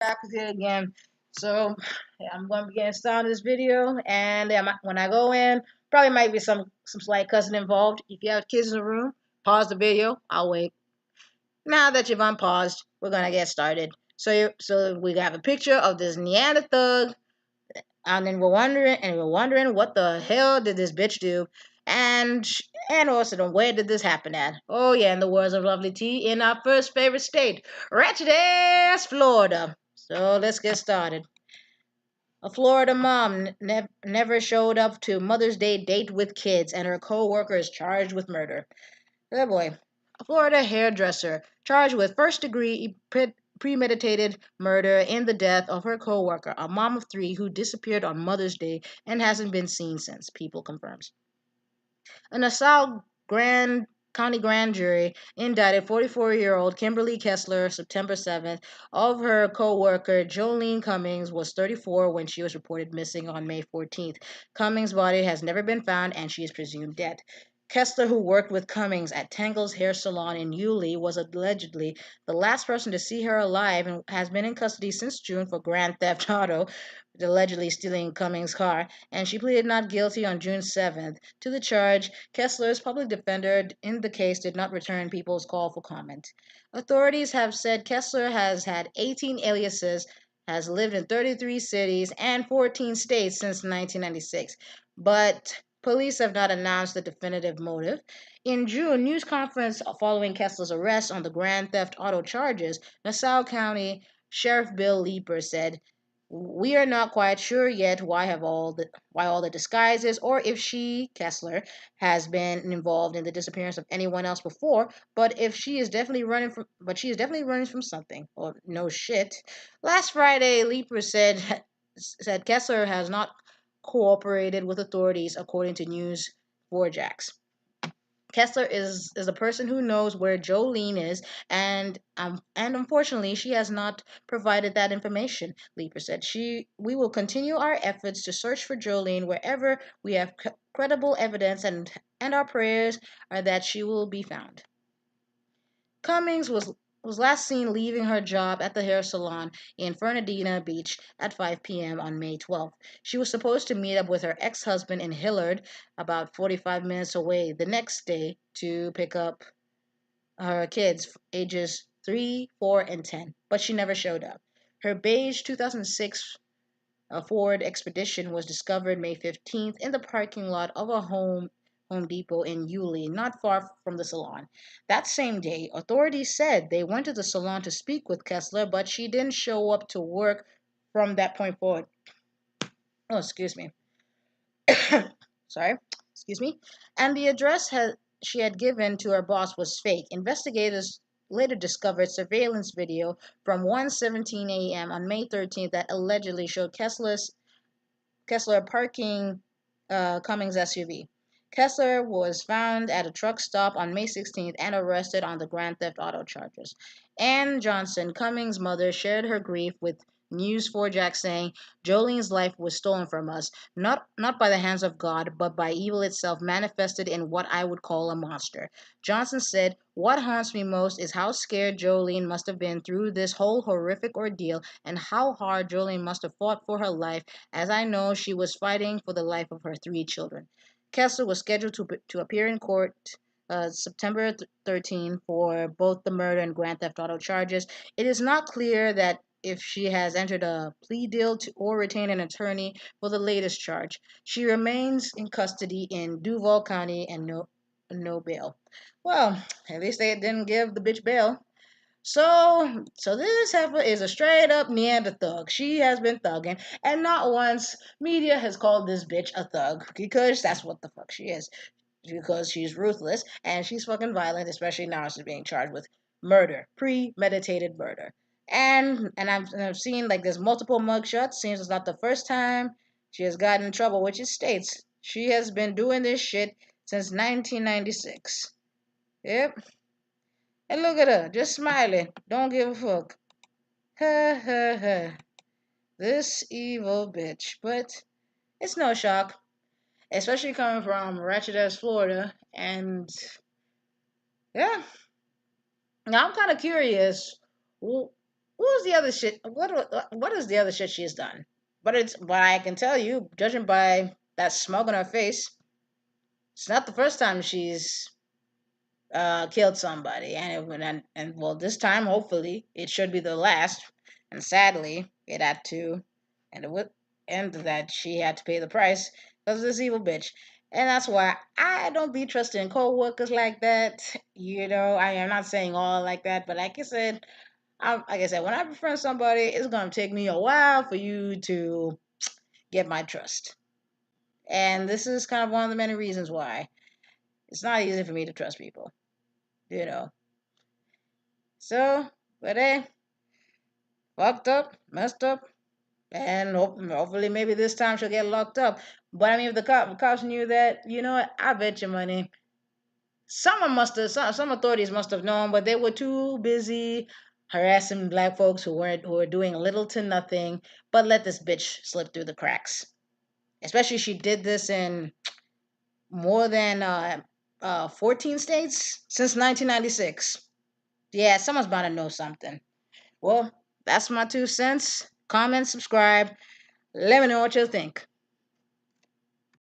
back with you again. So, yeah, I'm going to be getting started this video, and when I go in, probably might be some slight cussing involved. If you have kids in the room, pause the video. I'll wait. Now that you've unpaused, we're gonna get started. So we have a picture of this Neanderthal, and then we're wondering what the hell did this bitch do, and and also where did this happen at? Oh yeah, in the words of Lovely T, in our first favorite state, wretched ass Florida. So let's get started. A Florida mom never showed up to Mother's Day date with kids, and her co-worker is charged with murder. Oh boy. A Florida hairdresser charged with first-degree premeditated murder in the death of her co-worker, a mom of three who disappeared on Mother's Day and hasn't been seen since, People confirms. A Nassau County grand jury indicted 44-year-old Kimberly Kessler September 7th of her co-worker Jolene Cummings was 34 when she was reported missing on May 14th. Cummings' body has never been found and she is presumed dead. Kessler, who worked with Cummings at Tangle's hair salon in Yulee, was allegedly the last person to see her alive and has been in custody since June for grand theft auto, allegedly stealing Cummings' car, and she pleaded not guilty on June 7th to the charge. Kessler's public defender in the case did not return people's call for comment. Authorities have said Kessler has had 18 aliases, has lived in 33 cities and 14 states since 1996, but police have not announced the definitive motive. In June news conference following Kessler's arrest on the grand theft auto charges, Nassau County Sheriff Bill Leeper said, "We are not quite sure yet why all the disguises, or if she, Kessler, has been involved in the disappearance of anyone else before. But she is definitely running from something. Or no shit." Last Friday, Leeper said Kessler has not cooperated with authorities, according to News4Jax. Kessler is a person who knows where Jolene is, and unfortunately, she has not provided that information. Leeper said, "We will continue our efforts to search for Jolene wherever we have credible evidence, and our prayers are that she will be found." Cummings was last seen leaving her job at the hair salon in Fernandina Beach at 5 p.m. on May 12th. She was supposed to meet up with her ex-husband in Hillard, about 45 minutes away, the next day to pick up her kids, ages 3, 4, and 10, but she never showed up. Her beige 2006 Ford Expedition was discovered May 15th in the parking lot of a Home Depot in Yulee, not far from the salon. That same day, authorities said they went to the salon to speak with Kessler, but she didn't show up to work from that point forward. Oh, excuse me. Sorry. Excuse me. And the address she had given to her boss was fake. Investigators later discovered surveillance video from 1:17 a.m. on May 13th that allegedly showed Kessler parking Cummings SUV. Kessler was found at a truck stop on May 16th and arrested on the grand theft auto charges. Ann Johnson, Cummings' mother, shared her grief with News4Jack, saying, "Jolene's life was stolen from us, not by the hands of God, but by evil itself manifested in what I would call a monster." Johnson said, "What haunts me most is how scared Jolene must have been through this whole horrific ordeal, and how hard Jolene must have fought for her life, as I know she was fighting for the life of her three children." Kessler was scheduled to appear in court September 13 for both the murder and grand theft auto charges. It is not clear that if she has entered a plea deal or retained an attorney for the latest charge. She remains in custody in Duval County and no bail. Well, at least they didn't give the bitch bail. So this heifer is a straight up Neanderthal. She has been thugging, and not once media has called this bitch a thug, because that's what the fuck she is. Because she's ruthless and she's fucking violent, especially now she's being charged with murder, premeditated murder. And I've seen like there's multiple mugshots. Seems it's not the first time she has gotten in trouble, which it states she has been doing this shit since 1996. Yep. And look at her, just smiling. Don't give a fuck. Ha ha ha. This evil bitch. But it's no shock, especially coming from wretched ass Florida. And yeah, now I'm kind of curious. Who's the other shit? What is the other shit she's done? But I can tell you, judging by that smug on her face, it's not the first time she's killed somebody, and well, this time hopefully it should be the last. And sadly, it had to, and it would end that she had to pay the price because of this evil bitch. And that's why I don't be trusting co-workers like that. I am not saying all like that, but like I said, when I befriend somebody, it's gonna take me a while for you to get my trust. And this is kind of one of the many reasons why it's not easy for me to trust people. You know. So, but hey, fucked up, messed up, and hopefully maybe this time she'll get locked up. But I mean, if the cops knew that, you know what? I bet you money. Some authorities must have known, but they were too busy harassing black folks who were doing little to nothing, but let this bitch slip through the cracks. Especially she did this in more than 14 states since 1996. Yeah, someone's bound to know something. Well, that's my 2 cents. Comment, subscribe. Let me know what you think.